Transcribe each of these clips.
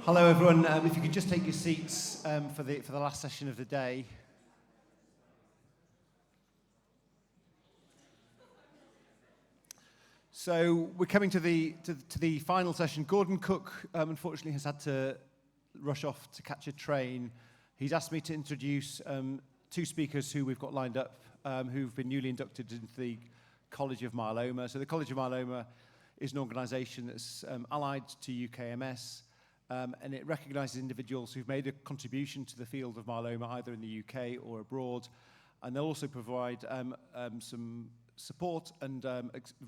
Hello, everyone. If you could just take your seats for the last session of the day. So we're coming to the final session. Gordon Cook, unfortunately, has had to rush off to catch a train. He's asked me to introduce two speakers who we've got lined up, who've been newly inducted into the College of Myeloma. So the College of Myeloma is an organisation that's allied to UKMS. And it recognises individuals who've made a contribution to the field of myeloma, either in the UK or abroad. And they'll also provide some support and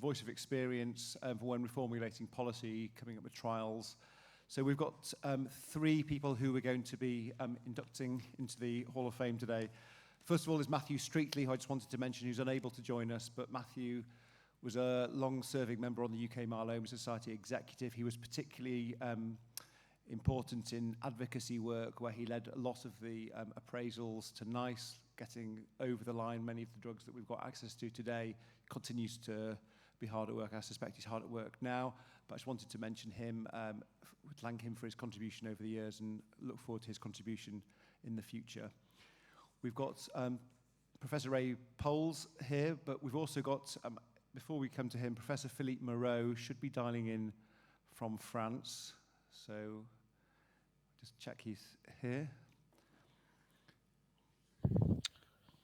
voice of experience for when reformulating policy, coming up with trials. So we've got three people who we're going to be inducting into the Hall of Fame today. First of all is Matthew Streetley, who I just wanted to mention, who's unable to join us, but Matthew was a long-serving member on the UK Myeloma Society executive. He was particularly important in advocacy work, where he led a lot of the appraisals to NICE, getting over the line many of the drugs that we've got access to today. Continues to be hard at work. I suspect he's hard at work now, but I just wanted to mention him, thank him for his contribution over the years and look forward to his contribution in the future. We've got Professor Ray Poles here, but we've also got, before we come to him, Professor Philippe Moreau should be dialing in from France. So just check he's here.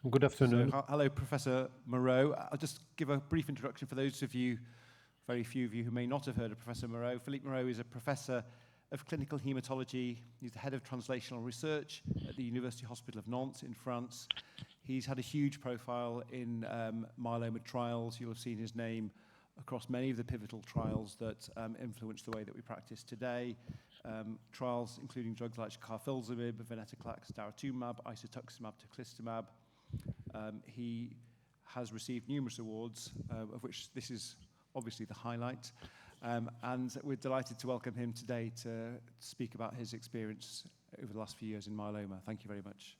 Good afternoon. So, hello, Professor Moreau. I'll just give a brief introduction for those of you, very few of you who may not have heard of Professor Moreau. Philippe Moreau is a professor of clinical hematology. He's the head of translational research at the University Hospital of Nantes in France. He's had a huge profile in myeloma trials. You'll have seen his name across many of the pivotal trials that influence the way that we practice today. Trials including drugs like carfilzomib, venetoclax, daratumumab, isatuximab, teclistamab. He has received numerous awards, of which this is obviously the highlight. And we're delighted to welcome him today to speak about his experience over the last few years in myeloma. Thank you very much.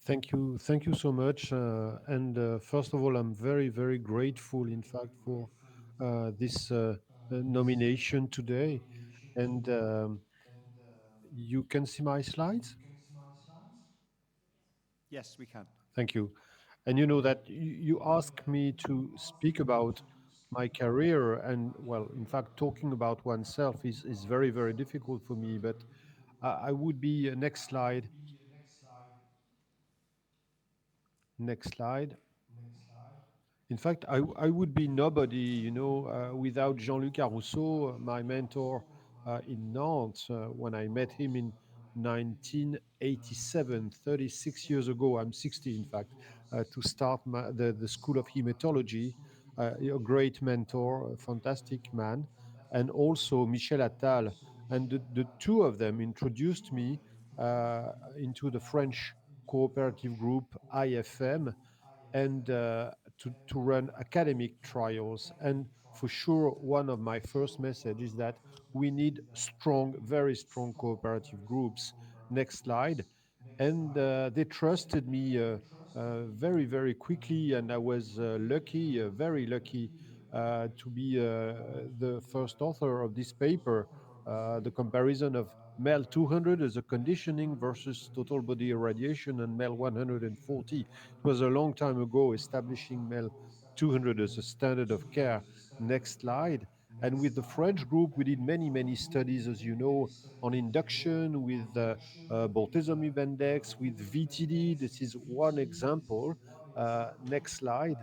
Thank you so much. First of all, I'm very, very grateful, in fact, for this nomination today. And you can see my slides? Yes, we can. Thank you. And you know that you asked me to speak about my career, and well, in fact, talking about oneself is very, very difficult for me, but I would be, next slide. Next slide. In fact, I would be nobody, without Jean-Luc Arousseau, my mentor in Nantes, when I met him in 1987, 36 years ago. I'm 60, in fact, to start the School of Hematology. A great mentor, a fantastic man, and also Michel Attal. And the two of them introduced me into the French cooperative group IFM, and to run academic trials. And for sure, one of my first messages is that we need strong, very strong cooperative groups. Next slide. And they trusted me very, very quickly, and I was lucky, very lucky, to be the first author of this paper, the comparison of MEL 200 as a conditioning versus total body irradiation and MEL 140. It was a long time ago, establishing MEL 200 as a standard of care. Next slide. And with the French group, we did many, many studies, as you know, on induction with bortezomib index, with VTD. This is one example. Next slide.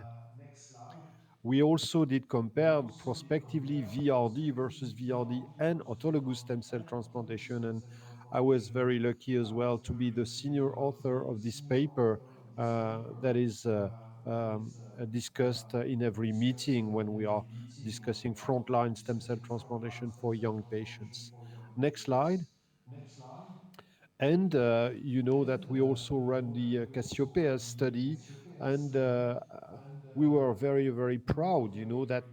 We also did compare prospectively VRD versus VRD and autologous stem cell transplantation. And I was very lucky as well to be the senior author of this paper that is discussed in every meeting when we are discussing frontline stem cell transplantation for young patients. Next slide. And you know that we also run the Cassiopeia study, and we were very, very proud, that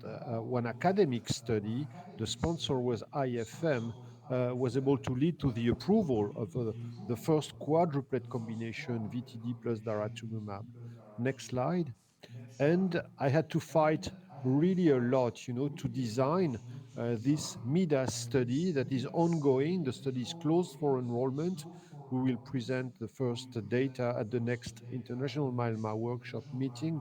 one academic study, the sponsor was IFM, was able to lead to the approval of the first quadruplet combination, VTD plus daratumumab. Next slide. And I had to fight really a lot, to design this MIDAS study that is ongoing. The study is closed for enrollment. We will present the first data at the next International Myeloma Workshop meeting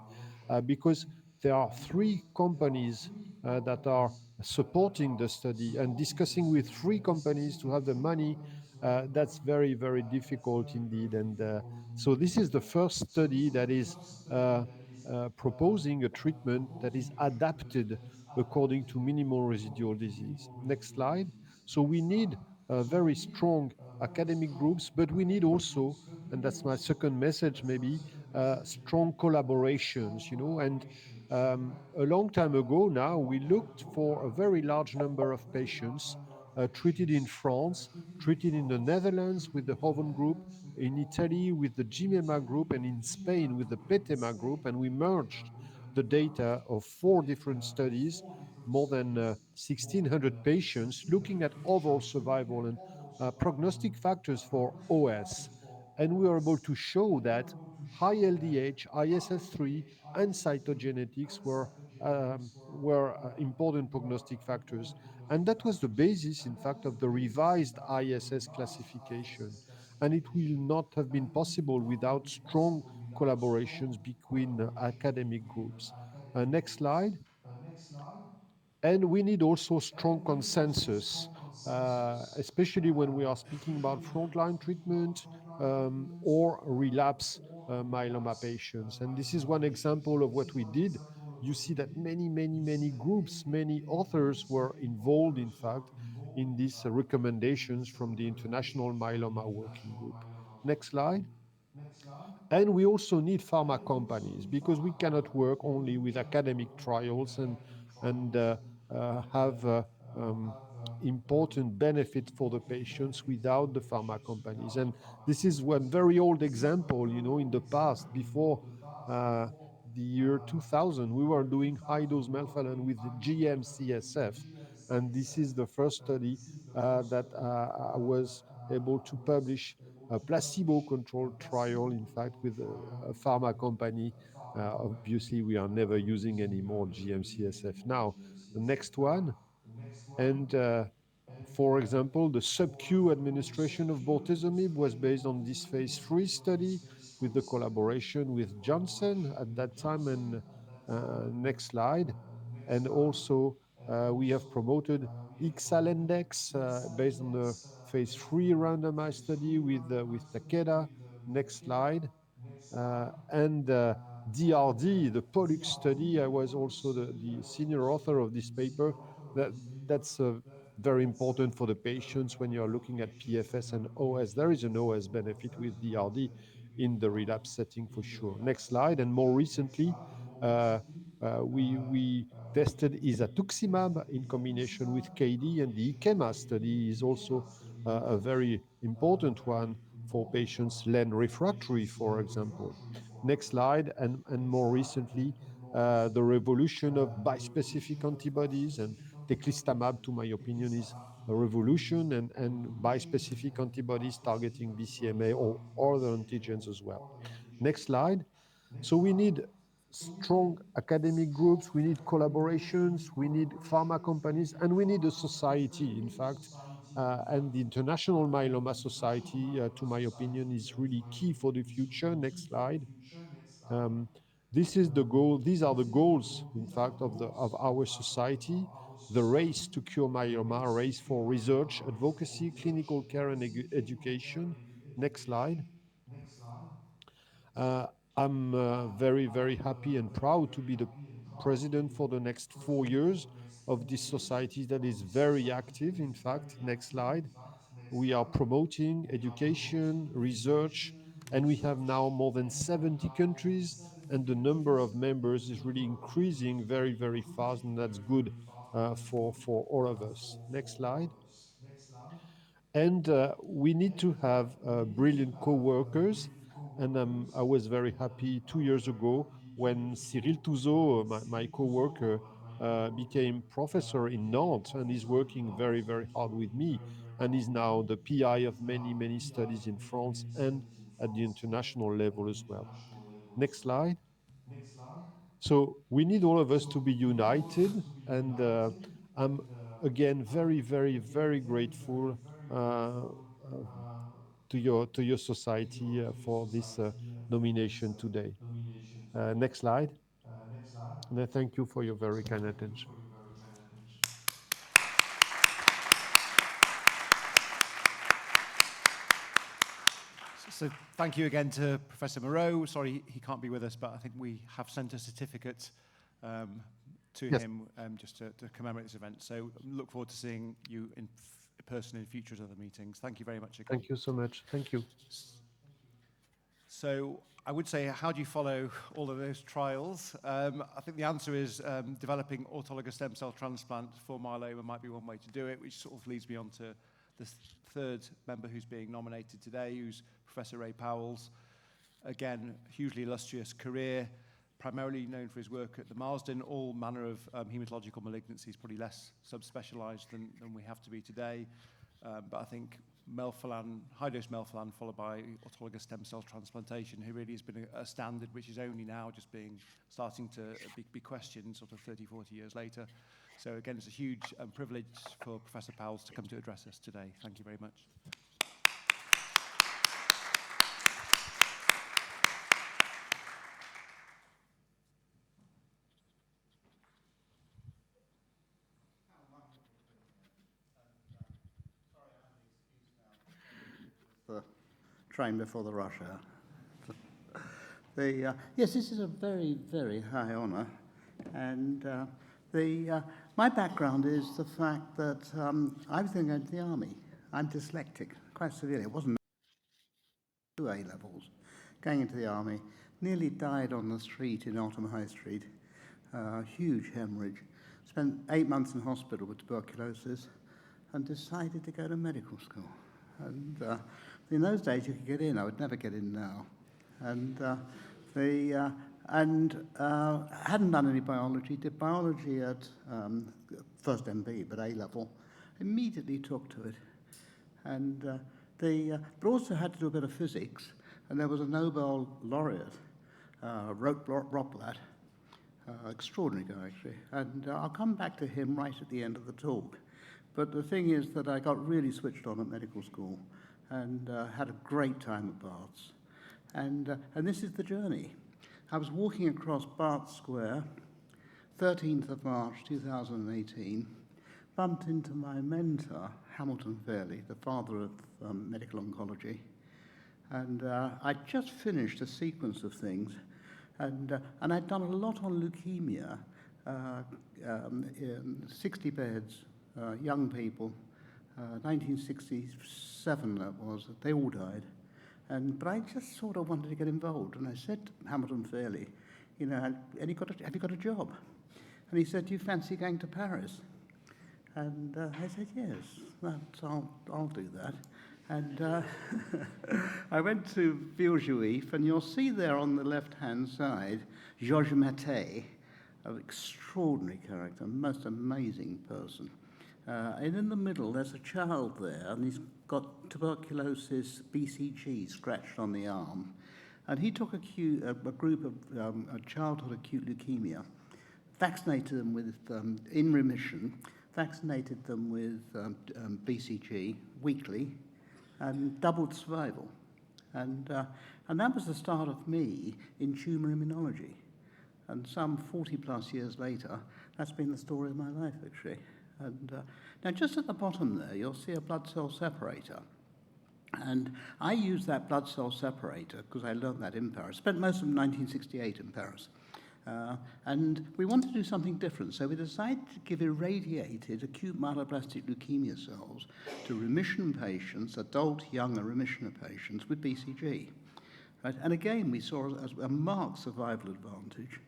because there are three companies that are supporting the study, and discussing with three companies to have the money, that's very, very difficult indeed. And so this is the first study that is proposing a treatment that is adapted according to minimal residual disease. Next slide. So we need very strong academic groups, but we need also, and that's my second message maybe, strong collaborations, and a long time ago now, we looked for a very large number of patients treated in France, treated in the Netherlands with the Hoven group, in Italy with the GMEMA group, and in Spain with the PETEMA group, and we merged the data of four different studies, more than 1,600 patients, looking at overall survival and prognostic factors for OS. And we are able to show that high LDH, ISS3, and cytogenetics were important prognostic factors. And that was the basis, in fact, of the revised ISS classification. And it will not have been possible without strong collaborations between academic groups. Next slide. And we need also strong consensus, especially when we are speaking about frontline treatment or relapse myeloma patients. And this is one example of what we did. You see that many, many, many groups, many authors were involved, in fact, in these recommendations from the International Myeloma Working Group. Next slide. And we also need pharma companies because we cannot work only with academic trials and have important benefit for the patients without the pharma companies. And this is one very old example, in the past, before the year 2000, we were doing high dose melphalan with the GM-CSF. And this is the first study that I was able to publish a placebo-controlled trial, in fact, with a pharma company. Obviously, we are never using any more GM-CSF now. The next one, and for example, the sub-Q administration of bortezomib was based on this phase 3 study with the collaboration with Johnson at that time. And next slide. And also, we have promoted Xalendex based on the phase 3 randomized study with Takeda. Next slide. And DRD, the Pollux study, I was also the senior author of this paper. That's very important for the patients when you're looking at PFS and OS. There is an OS benefit with DRD in the relapse setting for sure. Next slide. And more recently, we tested isatuximab in combination with KD, and the UKMS study is also a very important one for patients LEN refractory, for example. Next slide. And more recently, the revolution of bispecific antibodies, and teclistamab, to my opinion, is a revolution, and bispecific antibodies targeting BCMA or other antigens as well. Next slide. So we need strong academic groups, we need collaborations, we need pharma companies, and we need a society, in fact. And the International Myeloma Society, to my opinion, is really key for the future. Next slide. Um, this is the goal. These are the goals, in fact, of our society. The race to cure myeloma, a race for research, advocacy, clinical care, and education. Next slide. Uh, I'm very, very happy and proud to be the president for the next 4 years of this society that is very active. In fact, next slide. We are promoting education, research, and we have now more than 70 countries, and the number of members is really increasing very, very fast, and that's good for all of us. Next slide. And we need to have brilliant co-workers. And I was very happy 2 years ago when Cyril Touzeau, my co-worker, became professor in Nantes and is working very, very hard with me, and is now the PI of many, many studies in France and at the international level as well. Next slide. So we need all of us to be united, and I'm Again, very, very, very grateful to your society for this nomination today. Next slide. And I thank you for your very kind attention. So thank you again to Professor Moreau. Sorry he can't be with us, but I think we have sent a certificate to Yes. him just to commemorate this event. So look forward to seeing you in person in future other meetings. Thank you very much again. Thank you so much. Thank you. So I would say, how do you follow all of those trials? I think the answer is developing autologous stem cell transplant for myeloma might be one way to do it, which sort of leads me on to the third member who's being nominated today, who's Professor Ray Powells. Again, hugely illustrious career, primarily known for his work at the Marsden, all manner of hematological malignancies, probably less subspecialized than we have to be today. But I think melphalan, high-dose melphalan, followed by autologous stem cell transplantation, who really has been a standard which is only now just starting to be questioned sort of 30, 40 years later. So again, it's a huge privilege for Professor Powells to come to address us today. Thank you very much. The train before the rush hour. Yes, this is a very, very high honour, and my background is the fact that I was going to go into the army. I'm dyslexic, quite severely. It wasn't two A levels. Going into the army, nearly died on the street in Oldham High Street. Huge hemorrhage. Spent 8 months in hospital with tuberculosis, and decided to go to medical school. And in those days, you could get in. I would never get in now. And hadn't done any biology. Did biology at first MB, but A level. Immediately took to it, and but also had to do a bit of physics. And there was a Nobel laureate, Rotblat, extraordinary guy actually. And I'll come back to him right at the end of the talk. But the thing is that I got really switched on at medical school and had a great time at Barts. And this is the journey. I was walking across Barts Square, 13th of March 2018, bumped into my mentor, Hamilton Fairley, the father of medical oncology. And I'd just finished a sequence of things, and I'd done a lot on leukemia, 60 beds, young people, 1967 that was, they all died. But I just sort of wanted to get involved, and I said to Hamilton Fairley, you know, have you got a job? And he said, do you fancy going to Paris? And I said, yes, I'll do that. And I went to Villejuif, and you'll see there on the left-hand side, Georges Mattei, an extraordinary character, most amazing person. And in the middle, there's a child there, and he's got tuberculosis BCG scratched on the arm. And he took a group of childhood acute leukemia, vaccinated them with, in remission, vaccinated them with BCG weekly, and doubled survival. And that was the start of me in tumour immunology. And some 40 plus years later, that's been the story of my life, actually. And now just at the bottom there, you'll see a blood cell separator. And I used that blood cell separator because I learned that in Paris. Spent most of 1968 in Paris. And we wanted to do something different, so we decided to give irradiated acute myeloblastic leukemia cells to remission patients, adult, younger remission patients with BCG. Right? And again, we saw a marked survival advantage.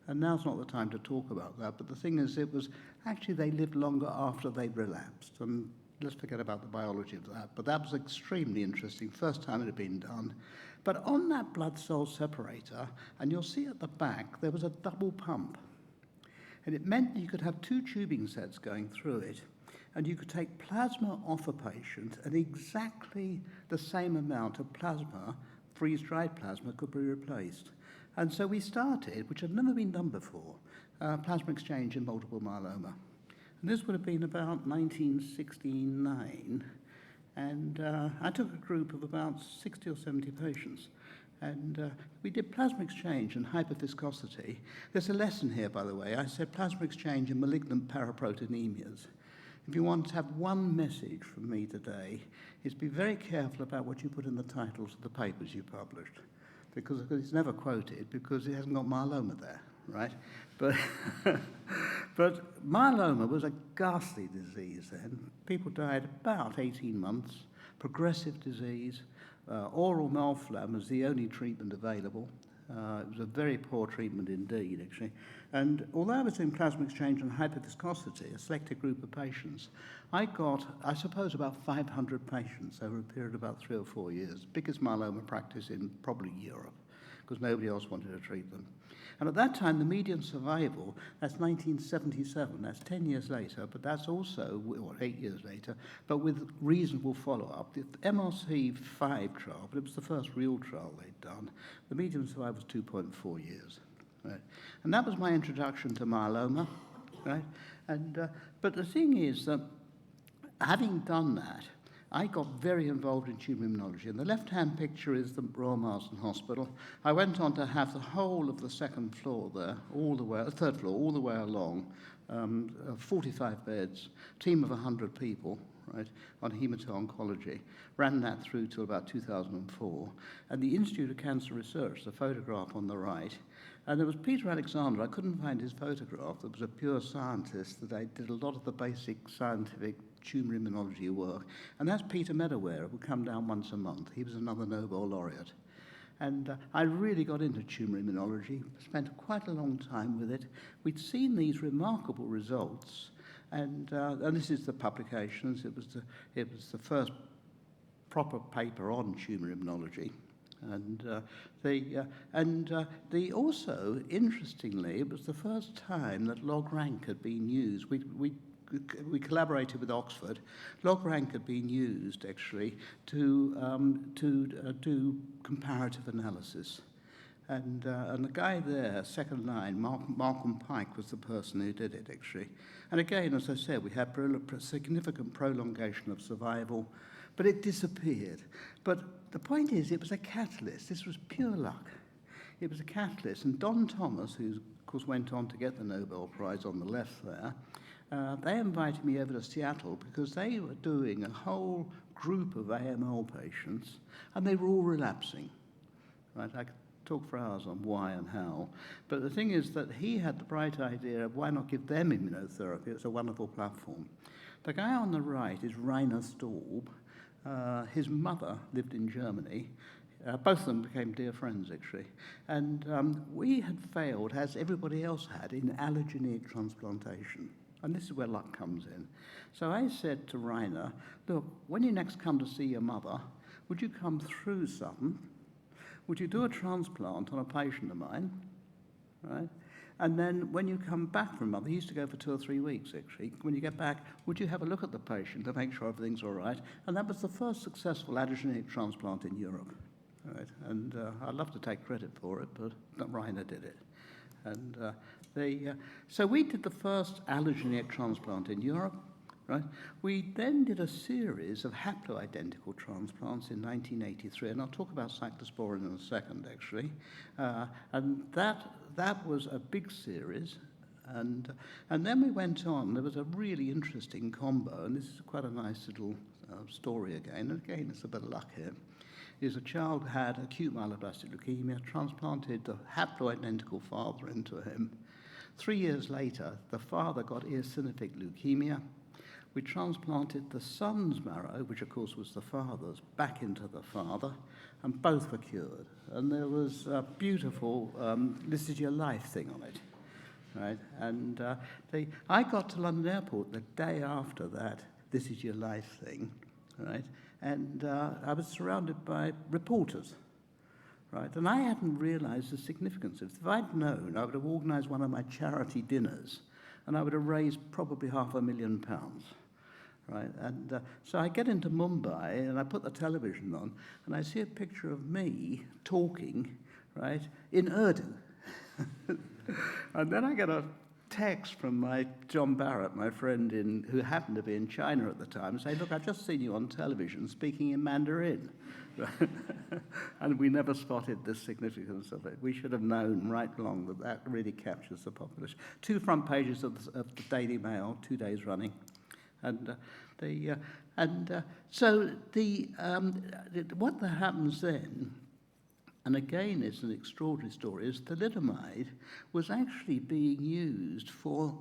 And now's not the time to talk about that, but the thing is, it was actually they lived longer after they relapsed. And let's forget about the biology of that, but that was extremely interesting, first time it had been done. But on that blood cell separator, and you'll see at the back, there was a double pump. And it meant you could have two tubing sets going through it, and you could take plasma off a patient, and exactly the same amount of plasma, freeze-dried plasma, could be replaced. And so we started, which had never been done before, plasma exchange in multiple myeloma. And this would have been about 1969. And I took a group of about 60 or 70 patients. And we did plasma exchange and hyperviscosity. There's a lesson here, by the way. I said plasma exchange in malignant paraproteinemias. If you want to have one message from me today, is be very careful about what you put in the titles of the papers you published. Because it's never quoted, because it hasn't got myeloma there, right? But, but myeloma was a ghastly disease then. People died about 18 months, progressive disease. Oral melphalan was the only treatment available. It was a very poor treatment indeed, actually. And although I was in plasma exchange and hyperviscosity, a selected group of patients, I got, I suppose, about 500 patients over a period of about 3 or 4 years. Biggest myeloma practice in probably Europe, because nobody else wanted to treat them. And at that time, the median survival, that's 1977, that's 10 years later, but that's also, 8 years later, but with reasonable follow-up. The MRC5 trial, but it was the first real trial they'd done, the median survival was 2.4 years. Right? And that was my introduction to myeloma. Right? And, but the thing is that having done that, I got very involved in tumour immunology. And the left-hand picture is the Royal Marsden Hospital. I went on to have the whole of the second floor there, all the way, third floor, all the way along, 45 beds, team of 100 people, right, on hemato-oncology. Ran that through till about 2004. And the Institute of Cancer Research, the photograph on the right, and there was Peter Alexander. I couldn't find his photograph. There was a pure scientist that I did a lot of the basic scientific tumour immunology work. And that's Peter Medaware, who would come down once a month. He was another Nobel laureate. And I really got into tumour immunology, spent quite a long time with it. We'd seen these remarkable results. And this is the publications. It was the first proper paper on tumour immunology. And also, interestingly, it was the first time that log rank had been used. We collaborated with Oxford. Log rank had been used actually to do comparative analysis. And the guy there, second line, Malcolm Pike, was the person who did it actually. And again, as I said, we had significant prolongation of survival, but it disappeared. But the point is, it was a catalyst. This was pure luck. It was a catalyst. And Don Thomas, who, of course, went on to get the Nobel Prize on the left there, they invited me over to Seattle because they were doing a whole group of AML patients, and they were all relapsing. Right? I could talk for hours on why and how. But the thing is that he had the bright idea of why not give them immunotherapy. It's a wonderful platform. The guy on the right is Rainer Staub. His mother lived in Germany. Both of them became dear friends, actually. And we had failed, as everybody else had, in allogeneic transplantation. And this is where luck comes in. So I said to Rainer, look, when you next come to see your mother, would you come through Sutton? Would you do a transplant on a patient of mine? Right? And then when you come back from mother, he used to go for 2 or 3 weeks, actually. When you get back, would you have a look at the patient to make sure everything's all right? And that was the first successful allogeneic transplant in Europe. Right? And I'd love to take credit for it, but Rainer did it. And so we did the first allogeneic transplant in Europe. Right? We then did a series of haploidentical transplants in 1983, and I'll talk about cyclosporin in a second, actually. And that was a big series. And then we went on. There was a really interesting combo, and this is quite a nice little story again. And again, it's a bit of luck here. Is a child had acute myelodysplastic leukemia, transplanted the haploidentical father into him. 3 years later, the father got eosinophilic leukemia. We transplanted the son's marrow, which of course was the father's, back into the father, and both were cured. And there was a beautiful "this is your life" thing on it, right? And I got to London Airport the day after that "this is your life" thing, right? And I was surrounded by reporters, right? And I hadn't realised the significance of it. If I'd known, I would have organised one of my charity dinners, and I would have raised probably £500,000. Right, and so I get into Mumbai and I put the television on and I see a picture of me talking, right, in Urdu. And then I get a text from my John Barrett, my friend who happened to be in China at the time, saying, look, I've just seen you on television speaking in Mandarin. And we never spotted the significance of it. We should have known right along that that really captures the population. 2 front pages of the Daily Mail, 2 days running. And what that happens then, and again it's an extraordinary story, is thalidomide was actually being used for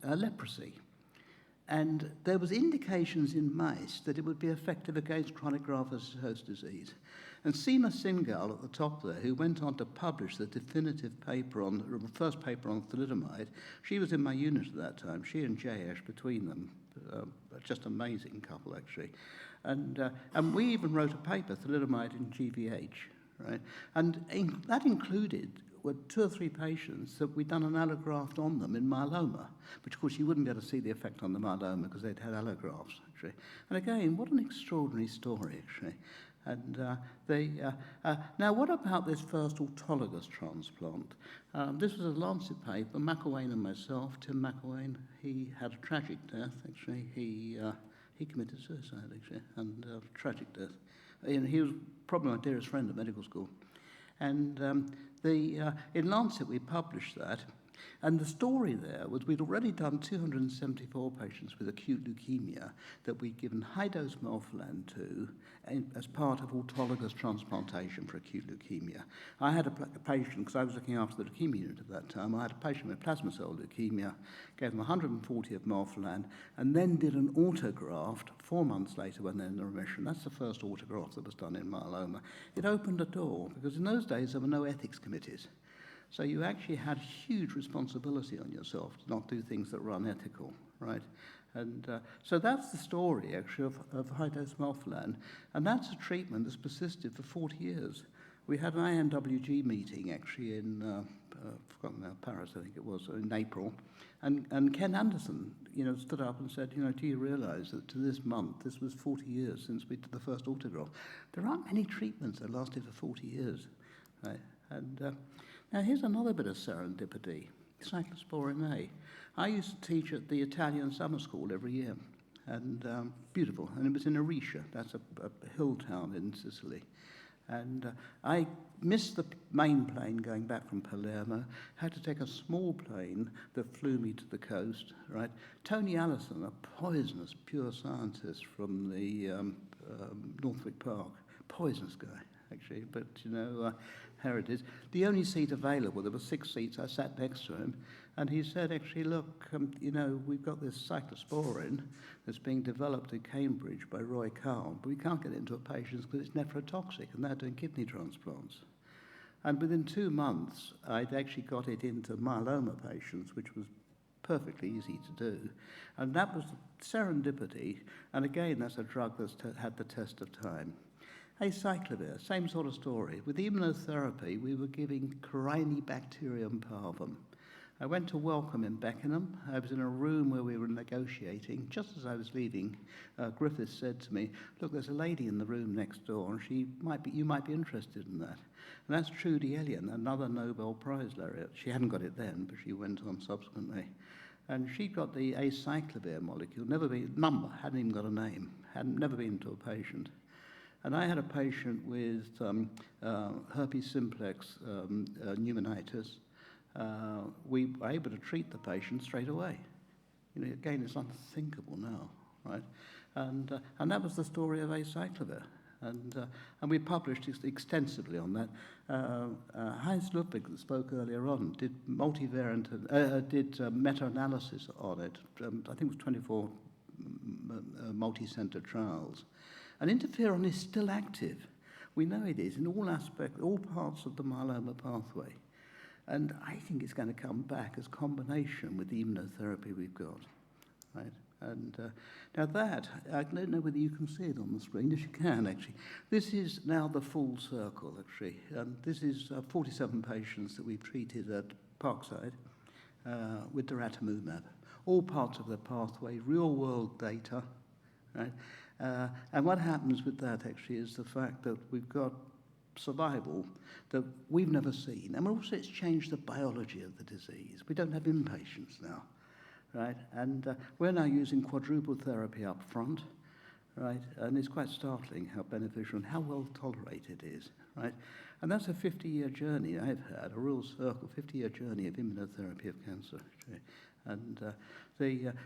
leprosy. And there was indications in mice that it would be effective against chronic graft-versus-host disease. And Seema Singhal at the top there, who went on to publish the definitive paper the first paper on thalidomide, she was in my unit at that time. She and Jayesh, between them, just amazing couple actually. And we even wrote a paper, thalidomide in GVH, right? And that included were 2 or 3 patients that we'd done an allograft on them in myeloma, which of course you wouldn't be able to see the effect on the myeloma because they'd had allografts, actually. And again, what an extraordinary story, actually. And now, what about this first autologous transplant? This was a Lancet paper, McElwain and myself, Tim McElwain. He had a tragic death, actually. He committed suicide, actually, and tragic death. And he was probably my dearest friend at medical school. And in Lancet, we published that. And the story there was we'd already done 274 patients with acute leukemia that we'd given high-dose melphalan to as part of autologous transplantation for acute leukemia. I had a patient, because I was looking after the leukemia unit at that time, I had a patient with plasma cell leukemia, gave them 140 of melphalan, and then did an autograft 4 months later when they're in remission. That's the first autograft that was done in myeloma. It opened a door, because in those days there were no ethics committees. So you actually had huge responsibility on yourself to not do things that were unethical, right? And so that's the story, actually, of high-dose melphalan. And that's a treatment that's persisted for 40 years. We had an IMWG meeting, actually, in, I've forgotten now, Paris, I think it was, in April. And Ken Anderson, stood up and said, do you realize that to this month, this was 40 years since we did the first autograph? There aren't many treatments that lasted for 40 years, right? And now, here's another bit of serendipity, cyclosporin A. I used to teach at the Italian summer school every year, and beautiful. And it was in Arisha, that's a hill town in Sicily. And I missed the main plane going back from Palermo, had to take a small plane that flew me to the coast, right? Tony Allison, a poisonous pure scientist from the Northwick Park, poisonous guy, actually, but, here it is. The only seat available, there were 6 seats, I sat next to him, and he said, actually, look, we've got this cyclosporin that's being developed at Cambridge by Roy Carl, but we can't get it into a patient because it's nephrotoxic, and they're doing kidney transplants. And within 2 months, I'd actually got it into myeloma patients, which was perfectly easy to do. And that was serendipity, and again, that's a drug that's had the test of time. Acyclovir, same sort of story. With immunotherapy, we were giving Corynebacterium parvum. I went to Wellcome in Beckenham. I was in a room where we were negotiating. Just as I was leaving, Griffiths said to me, look, there's a lady in the room next door, and you might be interested in that. And that's Trudy Elliott, another Nobel Prize laureate. She hadn't got it then, but she went on subsequently. And she got the acyclovir molecule, hadn't even got a name, never been to a patient. And I had a patient with herpes simplex pneumonitis. We were able to treat the patient straight away. Again, it's unthinkable now, right? And that was the story of acyclovir. And we published extensively on that. Heinz Ludwig, that spoke earlier on, did meta-analysis on it. I think it was 24 multi-center trials. And interferon is still active. We know it is in all aspects, all parts of the myeloma pathway. And I think it's going to come back as combination with the immunotherapy we've got, right? And now that, I don't know whether you can see it on the screen. Yes, you can, actually. This is now the full circle, actually. And this is 47 patients that we've treated at Parkside with daratumumab. All parts of the pathway, real-world data, right? And what happens with that, actually, is the fact that we've got survival that we've never seen. And also it's changed the biology of the disease. We don't have inpatients now, right? And we're now using quadruple therapy up front, right? And it's quite startling how beneficial and how well tolerated it is, right? And that's a 50-year journey I've had, a real circle, 50-year journey of immunotherapy of cancer, actually. And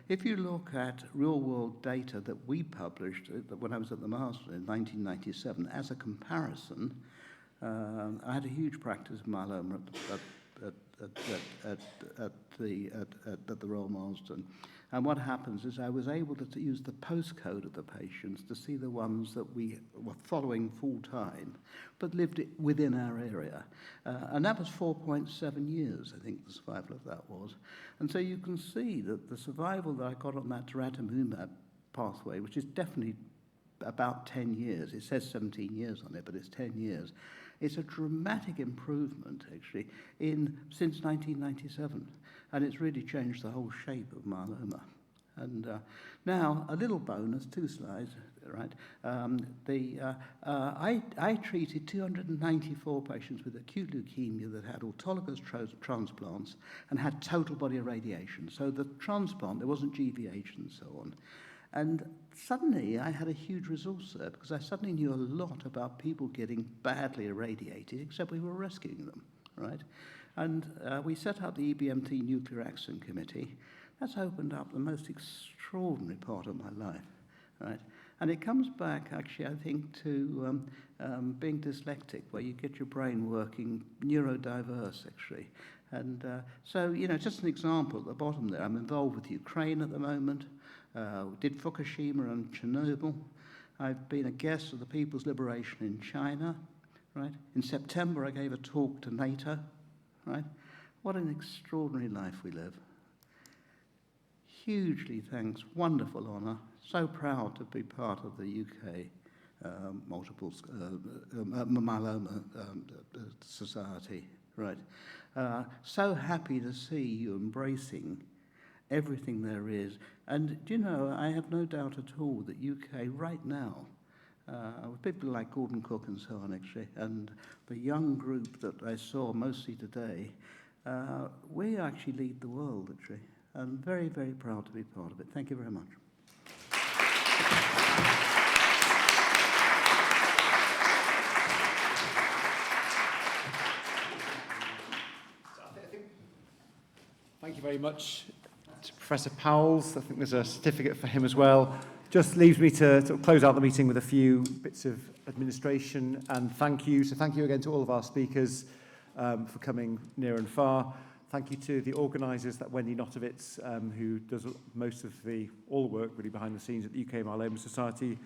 if you look at real-world data that we published when I was at the Master in 1997, as a comparison, I had a huge practice of myeloma at the Royal Marsden. And what happens is I was able to use the postcode of the patients to see the ones that we were following full time, but lived within our area. And that was 4.7 years, I think the survival of that was. And so you can see that the survival that I got on that daratumumab pathway, which is definitely about 10 years, it says 17 years on it, but it's 10 years. It's a dramatic improvement, actually, since 1997. And it's really changed the whole shape of myeloma. And now, a little bonus, 2 slides, right? I treated 294 patients with acute leukemia that had autologous transplants and had total body irradiation. So the transplant, there wasn't GVH and so on. And suddenly I had a huge resource there because I suddenly knew a lot about people getting badly irradiated, except we were rescuing them, right? And we set up the EBMT Nuclear Accident Committee. That's opened up the most extraordinary part of my life, right? And it comes back, actually, I think, to being dyslexic, where you get your brain working neurodiverse, actually. And so, just an example at the bottom there. I'm involved with Ukraine at the moment. Did Fukushima and Chernobyl. I've been a guest of the People's Liberation in China, right? In September, I gave a talk to NATO, right? What an extraordinary life we live. Hugely thanks, wonderful honour. So proud to be part of the UK multiple myeloma society, right? So happy to see you embracing everything there is. And, I have no doubt at all that UK right now, with people like Gordon Cook and so on, actually, and the young group that I saw mostly today, we actually lead the world, actually. I'm very, very proud to be part of it. Thank you very much. Thank you very much to Professor Powles. I think there's a certificate for him as well. Just leaves me to sort of close out the meeting with a few bits of administration and thank you. So thank you again to all of our speakers for coming near and far. Thank you to the organisers, that Wendy Notovitz, who does most of all the work really behind the scenes at the UK Myeloma Society,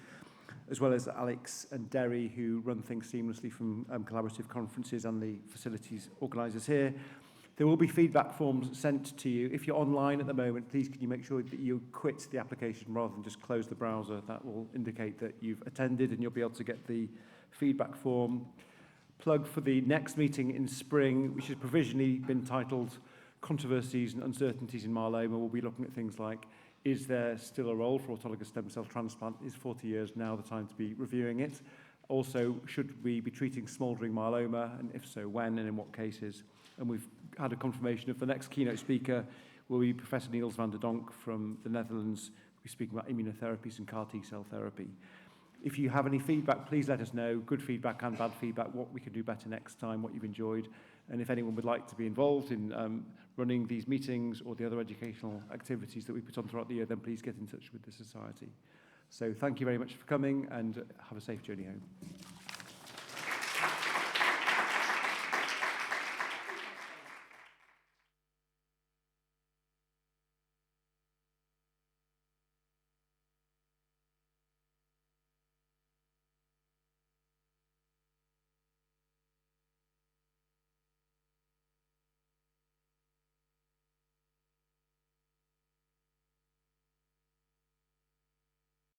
as well as Alex and Derry, who run things seamlessly from collaborative conferences and the facilities organisers here. There will be feedback forms sent to you. If you're online at the moment, please can you make sure that you quit the application rather than just close the browser. That will indicate that you've attended and you'll be able to get the feedback form. Plug for the next meeting in spring, which has provisionally been titled Controversies and Uncertainties in Myeloma. We'll be looking at things like, is there still a role for autologous stem cell transplant? Is 40 years now the time to be reviewing it? Also, should we be treating smouldering myeloma, and if so, when and in what cases? And we've had a confirmation of the next keynote speaker will be Professor Niels van der Donk from the Netherlands. We'll be speaking about immunotherapies and CAR T-cell therapy. If you have any feedback, please let us know, good feedback and bad feedback, what we can do better next time, what you've enjoyed. And if anyone would like to be involved in running these meetings or the other educational activities that we put on throughout the year, then please get in touch with the Society. So thank you very much for coming and have a safe journey home.